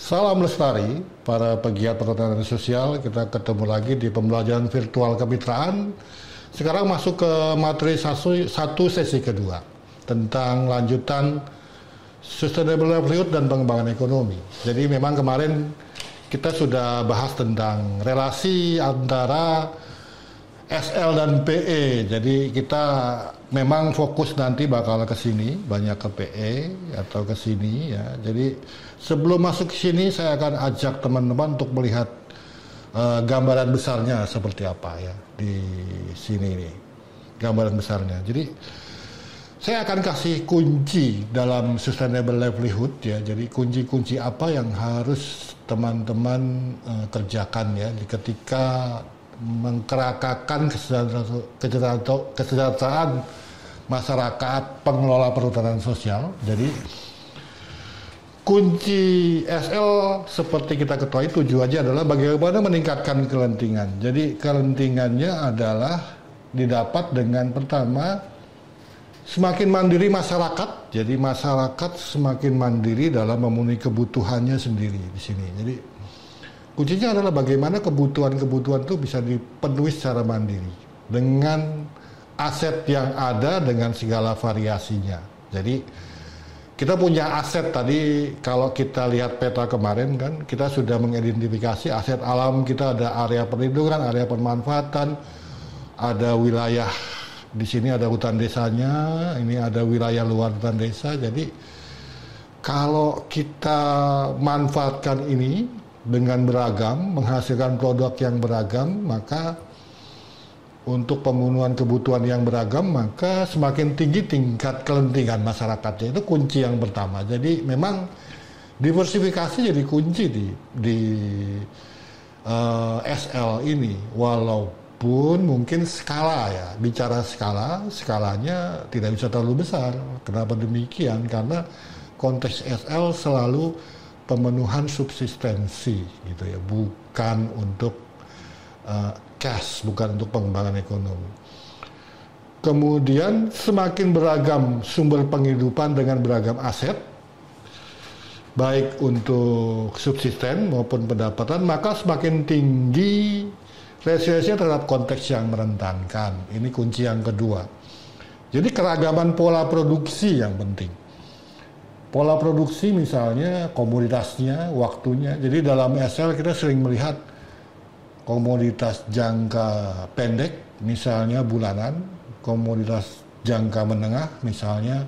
Salam lestari, para pegiat perhutanan sosial. Kita ketemu lagi di pembelajaran virtual kemitraan. Sekarang masuk ke materi satu sesi kedua tentang lanjutan sustainable livelihood dan pengembangan ekonomi. Jadi memang kemarin kita sudah bahas tentang relasi antara SL dan PE. Jadi kita memang fokus nanti bakal ke sini, banyak ke PE atau ke sini ya. Jadi sebelum masuk ke sini saya akan ajak teman-teman untuk melihat gambaran besarnya seperti apa ya di sini nih. Gambaran besarnya. Jadi saya akan kasih kunci dalam sustainable livelihood ya. Jadi kunci-kunci apa yang harus teman-teman kerjakan ya ketika mengkerakakan kesejahteraan masyarakat pengelola perhutanan sosial. Jadi kunci SL seperti kita ketahui tujuannya adalah bagaimana meningkatkan kelentingan. Jadi kelentingannya adalah didapat dengan pertama semakin mandiri masyarakat. Jadi masyarakat semakin mandiri dalam memenuhi kebutuhannya sendiri di sini. Jadi kuncinya adalah bagaimana kebutuhan-kebutuhan itu bisa dipenuhi secara mandiri dengan aset yang ada dengan segala variasinya. Jadi kita punya aset tadi, kalau kita lihat peta kemarin kan, kita sudah mengidentifikasi aset alam kita, ada area perlindungan, area pemanfaatan, ada wilayah di sini ada hutan desanya, ini ada wilayah luar hutan desa. Jadi kalau kita manfaatkan ini dengan beragam, menghasilkan produk yang beragam, maka untuk pemenuhan kebutuhan yang beragam, maka semakin tinggi tingkat kelentingan masyarakatnya. Itu kunci yang pertama. Jadi memang diversifikasi jadi kunci di SL ini. Walaupun mungkin skala ya, bicara skalanya tidak bisa terlalu besar. Kenapa demikian? Karena konteks SL selalu pemenuhan subsistensi gitu ya, bukan untuk cash, bukan untuk pengembangan ekonomi. Kemudian semakin beragam sumber penghidupan dengan beragam aset, baik untuk subsisten maupun pendapatan, maka semakin tinggi resiliensinya terhadap konteks yang merentankan. Ini kunci yang kedua. Jadi keragaman pola produksi yang penting. Pola produksi misalnya komoditasnya, waktunya. Jadi dalam SL kita sering melihat komoditas jangka pendek, misalnya bulanan, komoditas jangka menengah, misalnya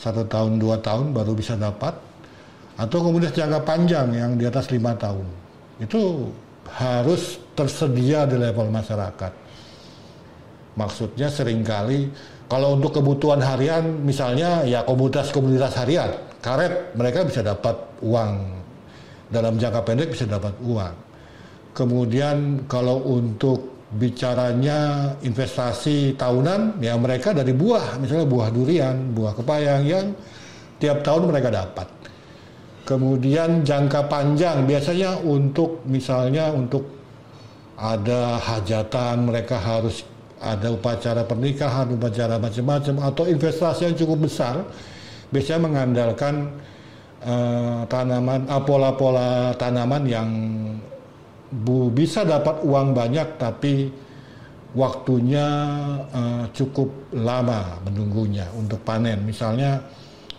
1 tahun, 2 tahun baru bisa dapat, atau komoditas jangka panjang yang di atas 5 tahun. Itu harus tersedia di level masyarakat. Maksudnya seringkali kalau untuk kebutuhan harian misalnya ya komoditas harian, karet, mereka bisa dapat uang. Dalam jangka pendek bisa dapat uang. Kemudian kalau untuk bicaranya investasi tahunan, ya mereka dari buah, misalnya buah durian, buah kepayang yang tiap tahun mereka dapat. Kemudian jangka panjang biasanya untuk misalnya untuk ada hajatan, mereka harus ada upacara pernikahan, upacara macam-macam, atau investasi yang cukup besar, biasanya mengandalkan pola-pola tanaman yang bisa dapat uang banyak, tapi waktunya cukup lama menunggunya untuk panen. Misalnya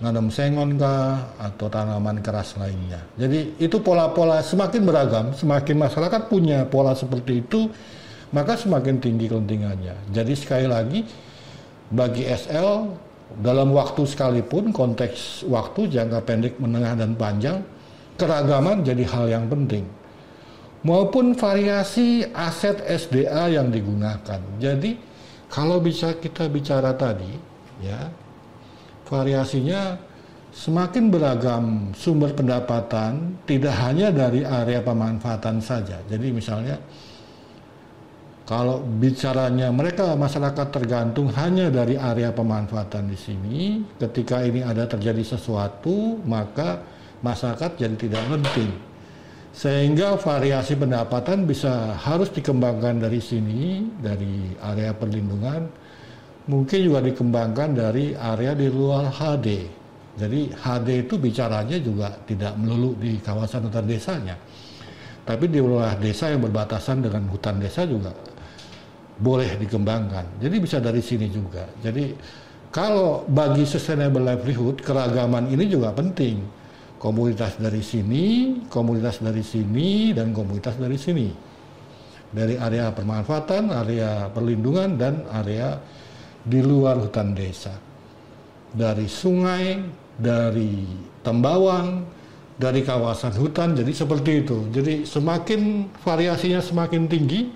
nanam sengon kah, atau tanaman keras lainnya. Jadi itu pola-pola semakin beragam, semakin masyarakat punya pola seperti itu, maka semakin tinggi kelentingannya. Jadi sekali lagi, bagi SL, dalam waktu sekalipun, konteks waktu, jangka pendek, menengah, dan panjang, keragaman jadi hal yang penting. Maupun variasi aset SDA yang digunakan. Jadi, kalau bisa kita bicara tadi, ya, variasinya semakin beragam sumber pendapatan, tidak hanya dari area pemanfaatan saja. Jadi misalnya, kalau bicaranya mereka masyarakat tergantung hanya dari area pemanfaatan di sini, ketika ini ada terjadi sesuatu, maka masyarakat jadi tidak penting. Sehingga variasi pendapatan harus dikembangkan dari sini, dari area perlindungan, mungkin juga dikembangkan dari area di luar HD. Jadi HD itu bicaranya juga tidak melulu di kawasan hutan desanya, tapi di wilayah desa yang berbatasan dengan hutan desa juga boleh dikembangkan. Jadi bisa dari sini juga. Jadi kalau bagi sustainable livelihood, keragaman ini juga penting. Komunitas dari sini, komunitas dari sini, dan komunitas dari sini. Dari area permanfaatan, area perlindungan, dan area di luar hutan desa. Dari sungai, dari tembawang, dari kawasan hutan, jadi seperti itu. Jadi semakin variasinya semakin tinggi,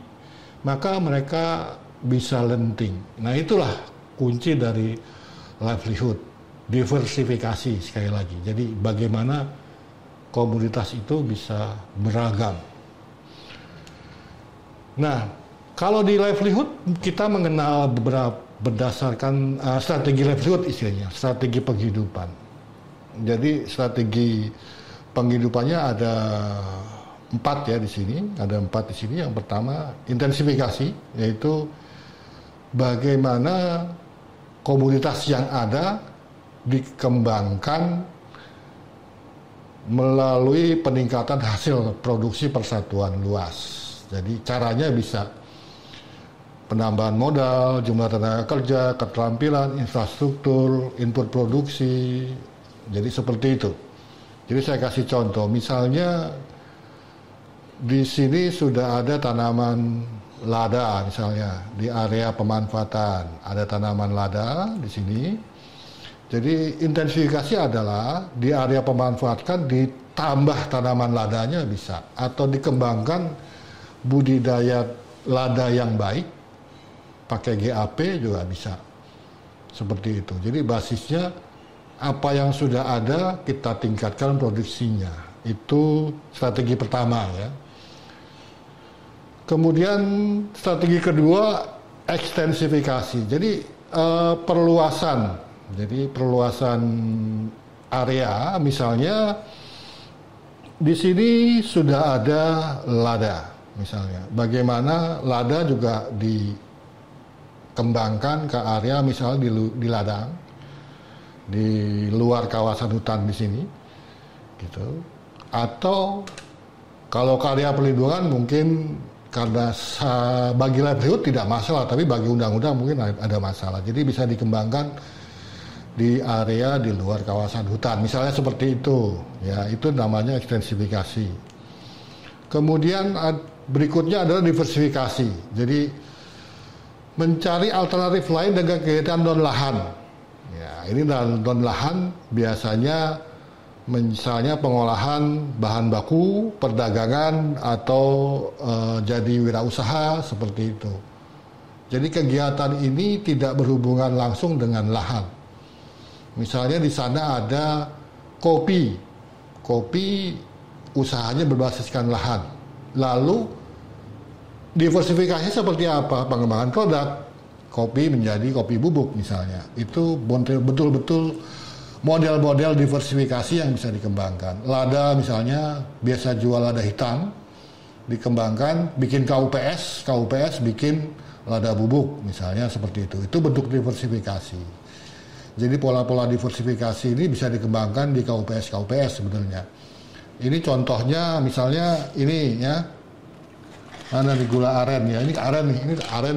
maka mereka bisa lenting. Nah itulah kunci dari livelihood, diversifikasi sekali lagi. Jadi bagaimana komunitas itu bisa beragam. Nah, kalau di livelihood kita mengenal beberapa berdasarkan strategi livelihood istilahnya, strategi penghidupan. Jadi strategi penghidupannya ada 4 ya di sini, ada 4 di sini. Yang pertama intensifikasi, yaitu bagaimana komunitas yang ada dikembangkan melalui peningkatan hasil produksi persatuan luas. Jadi caranya bisa penambahan modal, jumlah tenaga kerja, keterampilan, infrastruktur, input produksi. Jadi seperti itu. Jadi saya kasih contoh, misalnya di sini sudah ada tanaman lada misalnya di area pemanfaatan, ada tanaman lada di sini. Jadi intensifikasi adalah di area pemanfaatan ditambah tanaman ladanya bisa, atau dikembangkan budidaya lada yang baik pakai GAP juga bisa. Seperti itu. Jadi basisnya apa yang sudah ada kita tingkatkan produksinya. Itu strategi pertama ya. Kemudian strategi kedua ekstensifikasi. Jadi perluasan. Jadi perluasan area, misalnya di sini sudah ada lada misalnya. Bagaimana lada juga dikembangkan ke area misalnya di ladang, di luar kawasan hutan di sini, gitu. Atau kalau area perlindungan mungkin karena bagi livelihood tidak masalah, tapi bagi undang-undang mungkin ada masalah. Jadi bisa dikembangkan di area di luar kawasan hutan, misalnya seperti itu. Ya, itu namanya ekstensifikasi. Kemudian berikutnya adalah diversifikasi. Jadi mencari alternatif lain dengan kegiatan non lahan. Ya, ini non lahan biasanya misalnya pengolahan bahan baku, perdagangan, atau jadi wirausaha seperti itu. Jadi kegiatan ini tidak berhubungan langsung dengan lahan. Misalnya di sana ada kopi usahanya berbasiskan lahan. Lalu diversifikasi seperti apa? Pengembangan produk kopi menjadi kopi bubuk misalnya. Itu betul-betul model-model diversifikasi yang bisa dikembangkan. Lada misalnya biasa jual lada hitam, dikembangkan bikin KUPS bikin lada bubuk misalnya seperti itu. Itu bentuk diversifikasi. Jadi pola-pola diversifikasi ini bisa dikembangkan di KUPS sebenarnya. Ini contohnya misalnya ini ya. Ada di gula aren ya. Ini aren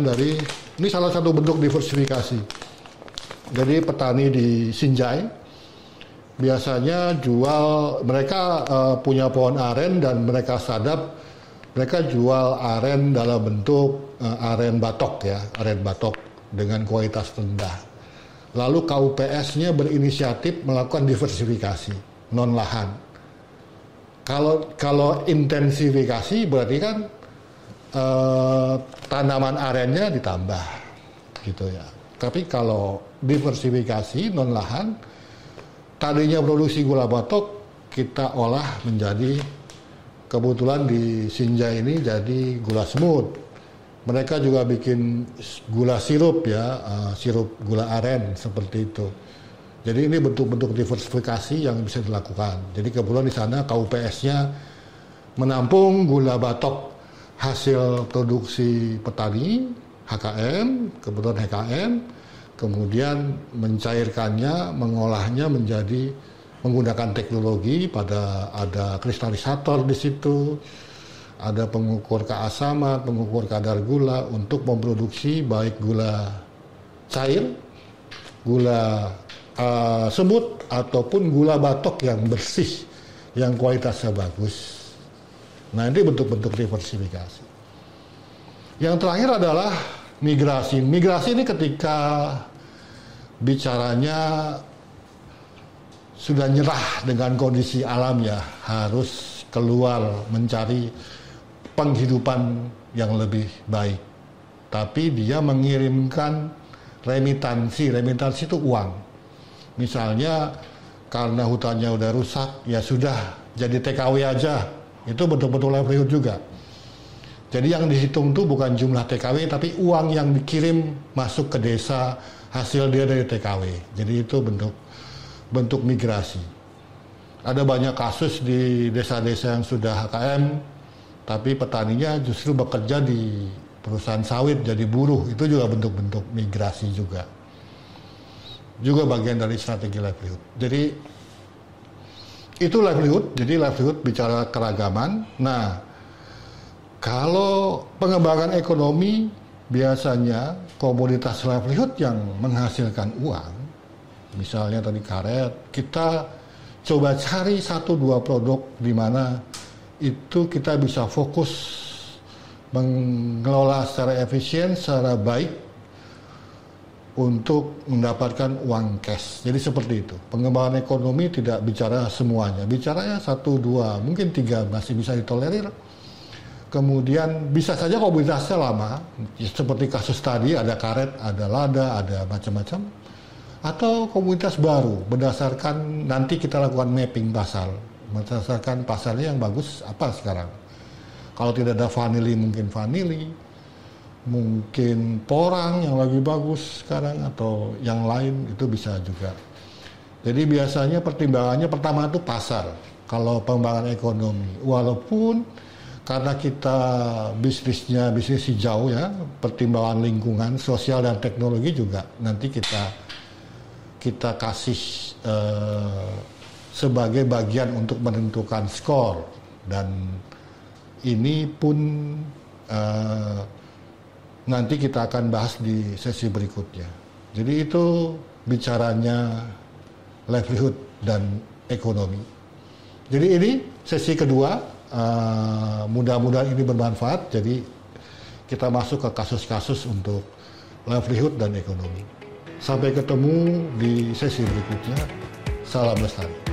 nih. Ini salah satu bentuk diversifikasi. Jadi petani di Sinjai biasanya mereka punya pohon aren dan mereka sadap, mereka jual aren dalam bentuk aren batok ya, aren batok dengan kualitas rendah. Lalu KUPS-nya berinisiatif melakukan diversifikasi non lahan. Kalau intensifikasi berarti kan tanaman arennya ditambah, gitu ya. Tapi kalau diversifikasi non lahan, tadinya produksi gula batok kita olah menjadi, kebetulan di Sinjai ini jadi gula semut. Mereka juga bikin gula sirup ya, sirup gula aren seperti itu. Jadi ini bentuk-bentuk diversifikasi yang bisa dilakukan. Jadi kebetulan di sana KUPS-nya menampung gula batok hasil produksi petani HKM, kebetulan HKM. kemudian mencairkannya, mengolahnya menjadi menggunakan teknologi, ada kristalisator di situ, ada pengukur keasaman, pengukur kadar gula untuk memproduksi baik gula cair, gula semut ataupun gula batok yang bersih, yang kualitasnya bagus. Nah, ini bentuk-bentuk diversifikasi. Yang terakhir adalah migrasi. Migrasi ini ketika bicaranya sudah nyerah dengan kondisi alam ya, harus keluar mencari penghidupan yang lebih baik. Tapi dia mengirimkan remitansi itu uang. Misalnya karena hutannya udah rusak, ya sudah jadi TKW aja. Itu betul-betul livelihood juga. Jadi yang dihitung tuh bukan jumlah TKW, tapi uang yang dikirim masuk ke desa, hasil dia dari TKW. Jadi itu bentuk migrasi. Ada banyak kasus di desa-desa yang sudah HKM, tapi petaninya justru bekerja di perusahaan sawit jadi buruh. Itu juga bentuk-bentuk migrasi juga. Juga bagian dari strategi livelihood. Jadi itu livelihood. Jadi livelihood bicara keragaman. Nah, kalau pengembangan ekonomi biasanya komoditas livelihood yang menghasilkan uang, misalnya tadi karet, kita coba cari 1-2 produk di mana itu kita bisa fokus mengelola secara efisien, secara baik untuk mendapatkan uang cash. Jadi seperti itu. Pengembangan ekonomi tidak bicara semuanya, bicaranya 1-2, mungkin 3 masih bisa ditolerir. Kemudian bisa saja komoditasnya lama, seperti kasus tadi ada karet, ada lada, ada macam-macam. Atau komunitas baru berdasarkan nanti kita lakukan mapping pasar, berdasarkan pasarnya yang bagus apa sekarang. Kalau tidak ada vanili, mungkin porang yang lagi bagus sekarang, atau yang lain itu bisa juga. Jadi biasanya pertimbangannya pertama itu pasar kalau pengembangan ekonomi, walaupun karena kita bisnis hijau ya, pertimbangan lingkungan, sosial dan teknologi juga nanti kita kasih sebagai bagian untuk menentukan skor, dan ini pun nanti kita akan bahas di sesi berikutnya. Jadi itu bicaranya livelihood dan ekonomi. Jadi ini sesi kedua, mudah-mudahan ini bermanfaat. Jadi kita masuk ke kasus-kasus untuk livelihood dan ekonomi. Sampai ketemu di sesi berikutnya. Salam lestari.